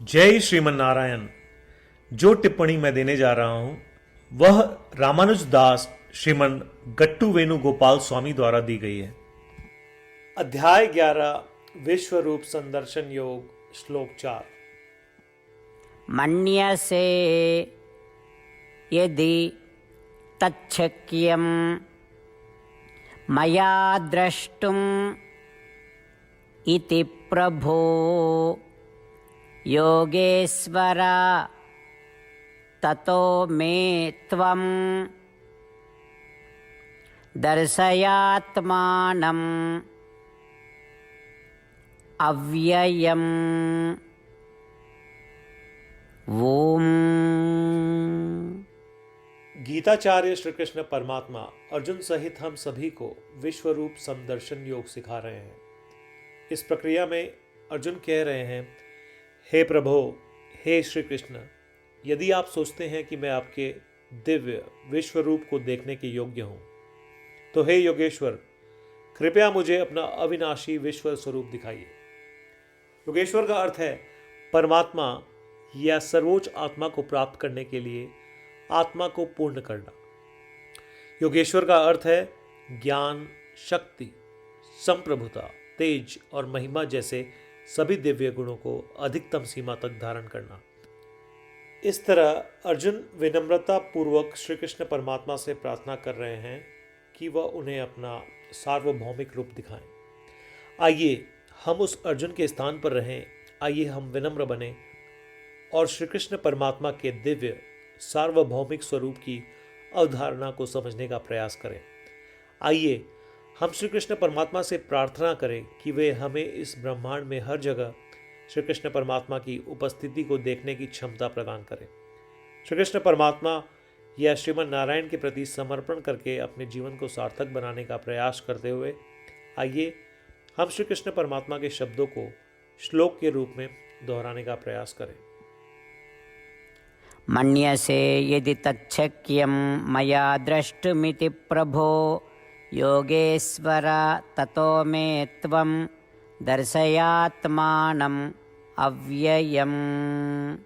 जय श्रीमन नारायण। जो टिप्पणी मैं देने जा रहा हूं वह रामानुज दास श्रीमन गट्टू वेणुगोपाल स्वामी द्वारा दी गई है। अध्याय 11 विश्व रूप संदर्शन योग श्लोक 4। मन्यसे यदि तच्छक्यं मया द्रष्टुम् इति प्रभो योगेश्वर ततो मे त्वं दर्शयात्मानम् अव्ययम्। ओम। गीताचार्य श्री कृष्ण परमात्मा अर्जुन सहित हम सभी को विश्व रूप संदर्शन योग सिखा रहे हैं। इस प्रक्रिया में अर्जुन कह रहे हैं, हे प्रभो, हे श्री कृष्ण, यदि आप सोचते हैं कि मैं आपके दिव्य विश्व रूप को देखने के योग्य हूं, तो हे योगेश्वर, कृपया मुझे अपना अविनाशी विश्व स्वरूप दिखाइए। योगेश्वर का अर्थ है परमात्मा या सर्वोच्च आत्मा को प्राप्त करने के लिए आत्मा को पूर्ण करना। योगेश्वर का अर्थ है ज्ञान, शक्ति, संप्रभुता, तेज और महिमा जैसे सभी दिव्य गुणों को अधिकतम सीमा तक धारण करना। इस तरह अर्जुन विनम्रता पूर्वक श्री कृष्ण परमात्मा से प्रार्थना कर रहे हैं कि वह उन्हें अपना सार्वभौमिक रूप दिखाएं। आइए हम उस अर्जुन के स्थान पर रहें। आइए हम विनम्र बने और श्री कृष्ण परमात्मा के दिव्य सार्वभौमिक स्वरूप की अवधारणा को समझने का प्रयास करें। आइए हम श्री कृष्ण परमात्मा से प्रार्थना करें कि वे हमें इस ब्रह्मांड में हर जगह श्री कृष्ण परमात्मा की उपस्थिति को देखने की क्षमता प्रदान करें। श्री कृष्ण परमात्मा या श्रीमन नारायण के प्रति समर्पण करके अपने जीवन को सार्थक बनाने का प्रयास करते हुए आइए हम श्री कृष्ण परमात्मा के शब्दों को श्लोक के रूप में दोहराने का प्रयास करें। मन्यसे यदि तच्छक्यं मया द्रष्टुमिति प्रभो योगेश्वर ततो मे त्वं दर्शयात्मानम् अव्ययम्।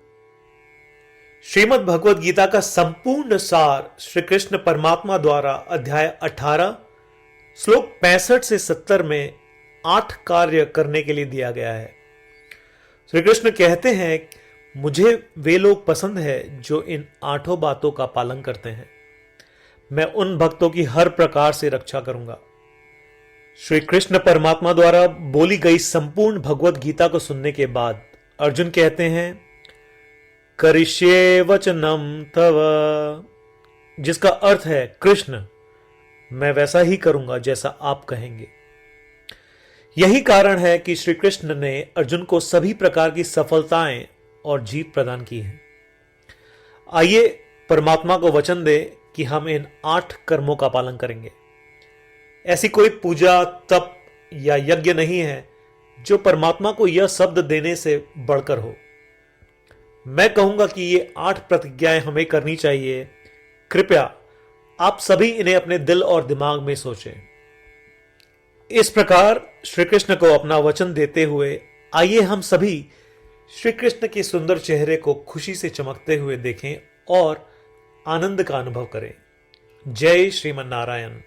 श्रीमद् भगवद गीता का संपूर्ण सार श्री कृष्ण परमात्मा द्वारा अध्याय 18 श्लोक 65 से 70 में 8 कार्य करने के लिए दिया गया है। श्री कृष्ण कहते हैं, मुझे वे लोग पसंद है जो इन 8 बातों का पालन करते हैं। मैं उन भक्तों की हर प्रकार से रक्षा करूंगा। श्री कृष्ण परमात्मा द्वारा बोली गई संपूर्ण भगवत गीता को सुनने के बाद अर्जुन कहते हैं, करिष्ये वचनम तव, जिसका अर्थ है कृष्ण, मैं वैसा ही करूंगा जैसा आप कहेंगे। यही कारण है कि श्री कृष्ण ने अर्जुन को सभी प्रकार की सफलताएं और जीत प्रदान की है। आइए परमात्मा को वचन दे कि हम इन 8 कर्मों का पालन करेंगे। ऐसी कोई पूजा, तप या यज्ञ नहीं है जो परमात्मा को यह शब्द देने से बढ़कर हो। मैं कहूंगा कि ये 8 प्रतिज्ञाएं हमें करनी चाहिए। कृपया आप सभी इन्हें अपने दिल और दिमाग में सोचें। इस प्रकार श्री कृष्ण को अपना वचन देते हुए आइए हम सभी श्री कृष्ण के सुंदर चेहरे को खुशी से चमकते हुए देखें और आनंद का अनुभव करें। जय श्रीमन नारायण।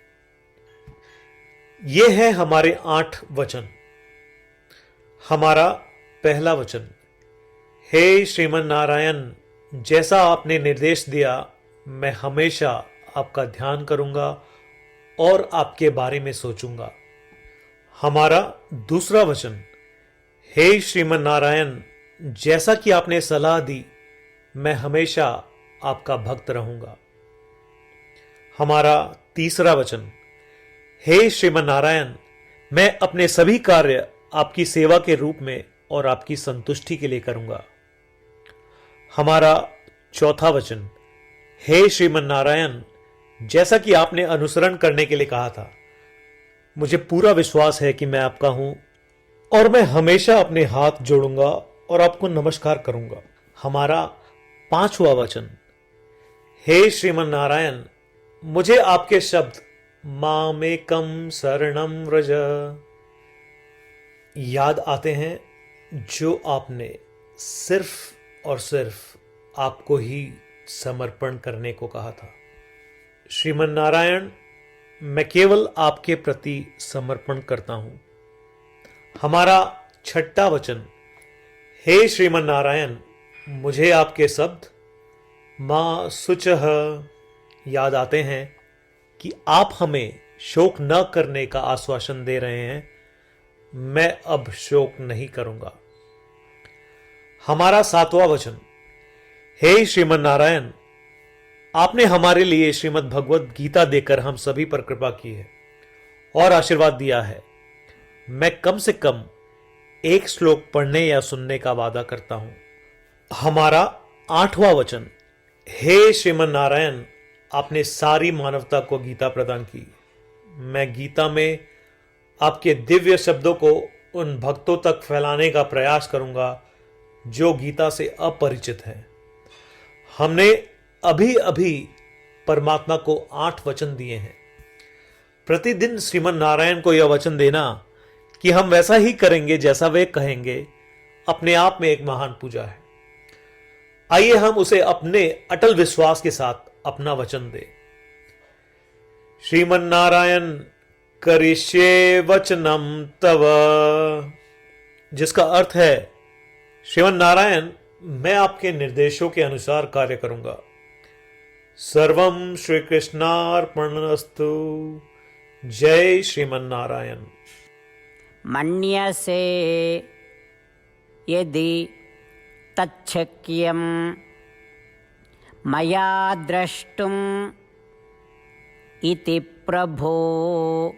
ये है हमारे 8 वचन। हमारा पहला वचन, हे श्रीमन नारायण, जैसा आपने निर्देश दिया मैं हमेशा आपका ध्यान करूंगा और आपके बारे में सोचूंगा। हमारा दूसरा वचन, हे श्रीमन नारायण, जैसा कि आपने सलाह दी मैं हमेशा आपका भक्त रहूंगा। हमारा तीसरा वचन, हे श्रीमन नारायण, मैं अपने सभी कार्य आपकी सेवा के रूप में और आपकी संतुष्टि के लिए करूंगा। हमारा चौथा वचन, हे श्रीमन नारायण, जैसा कि आपने अनुसरण करने के लिए कहा था, मुझे पूरा विश्वास है कि मैं आपका हूं और मैं हमेशा अपने हाथ जोड़ूंगा और आपको नमस्कार करूंगा। हमारा पांचवा वचन, हे श्रीमन नारायण, मुझे आपके शब्द मामेकम शरणम व्रज याद आते हैं जो आपने सिर्फ और सिर्फ आपको ही समर्पण करने को कहा था। श्रीमन नारायण, मैं केवल आपके प्रति समर्पण करता हूं। हमारा छठा वचन, हे श्रीमन नारायण, मुझे आपके शब्द मां शुचः याद आते हैं कि आप हमें शोक न करने का आश्वासन दे रहे हैं। मैं अब शोक नहीं करूंगा। हमारा सातवां वचन, हे श्रीमन नारायण, आपने हमारे लिए श्रीमद् भगवद गीता देकर हम सभी पर कृपा की है और आशीर्वाद दिया है। मैं कम से कम एक श्लोक पढ़ने या सुनने का वादा करता हूं। हमारा आठवां वचन, हे श्रीमन नारायण, आपने सारी मानवता को गीता प्रदान की। मैं गीता में आपके दिव्य शब्दों को उन भक्तों तक फैलाने का प्रयास करूंगा जो गीता से अपरिचित हैं। हमने अभी अभी परमात्मा को 8 वचन दिए हैं। प्रतिदिन श्रीमन नारायण को यह वचन देना कि हम वैसा ही करेंगे जैसा वे कहेंगे, अपने आप में एक महान पूजा है। आइए हम उसे अपने अटल विश्वास के साथ अपना वचन दें। श्रीमन नारायण करिष्ये वचनम तव, जिसका अर्थ है, श्रीमन नारायण, मैं आपके निर्देशों के अनुसार कार्य करूंगा। सर्वम श्री कृष्णार्पणमस्तु। जय श्रीमन नारायण। मन्यसे यदि तच्छक्यं मया द्रष्टुम् इति प्रभो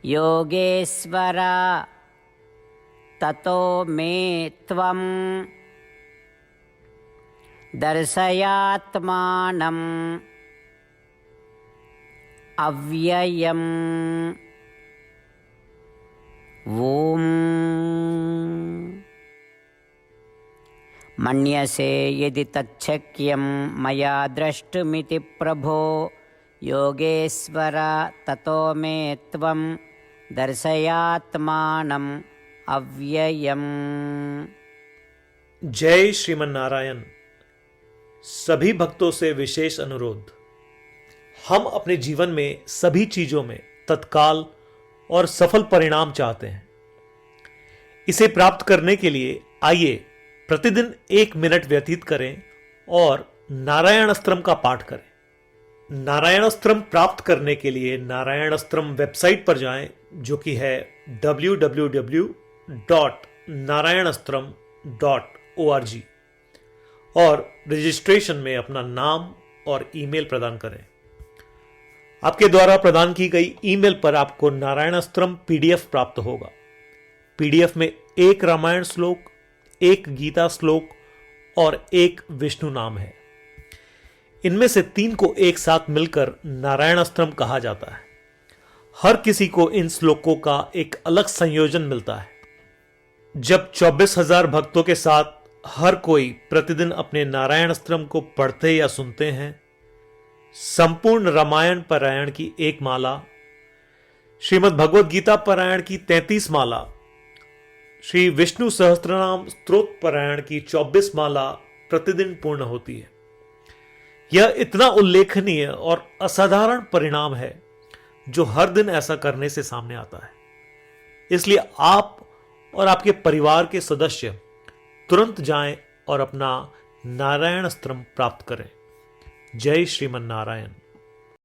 योगेश्वर ततो मे त्वं दर्शयात्मानम् अव्ययम्। ओम। मन्यसे यदि तच्छक्यं मया द्रष्टुमिति प्रभो योगेश्वर ततो मे त्वं दर्शयात्मानम् अव्ययम्। जय श्रीमन नारायण। सभी भक्तों से विशेष अनुरोध, हम अपने जीवन में सभी चीजों में तत्काल और सफल परिणाम चाहते हैं। इसे प्राप्त करने के लिए आइए प्रतिदिन 1 मिनट व्यतीत करें और नारायण अस्त्रम का पाठ करें। नारायण अस्त्रम प्राप्त करने के लिए नारायण अस्त्रम वेबसाइट पर जाएं, जो कि है www.narayanastram.org, और रजिस्ट्रेशन में अपना नाम और ईमेल प्रदान करें। आपके द्वारा प्रदान की गई ईमेल पर आपको नारायण अस्त्रम पीडीएफ प्राप्त होगा। पीडीएफ में 1 रामायण श्लोक, 1 गीता श्लोक और 1 विष्णु नाम है। इनमें से 3 को एक साथ मिलकर नारायण अस्त्रम कहा जाता है। हर किसी को इन श्लोकों का एक अलग संयोजन मिलता है। जब 24,000 भक्तों के साथ हर कोई प्रतिदिन अपने नारायण अस्त्रम को पढ़ते या सुनते हैं, संपूर्ण रामायण पारायण की 1 माला, श्रीमद् भगवद गीता पारायण की 33 माला, श्री विष्णु सहस्त्रनाम स्तोत्र पारायण की 24 माला प्रतिदिन पूर्ण होती है। यह इतना उल्लेखनीय और असाधारण परिणाम है जो हर दिन ऐसा करने से सामने आता है। इसलिए आप और आपके परिवार के सदस्य तुरंत जाएं और अपना नारायण अस्त्रम प्राप्त करें। जय श्रीमन नारायण।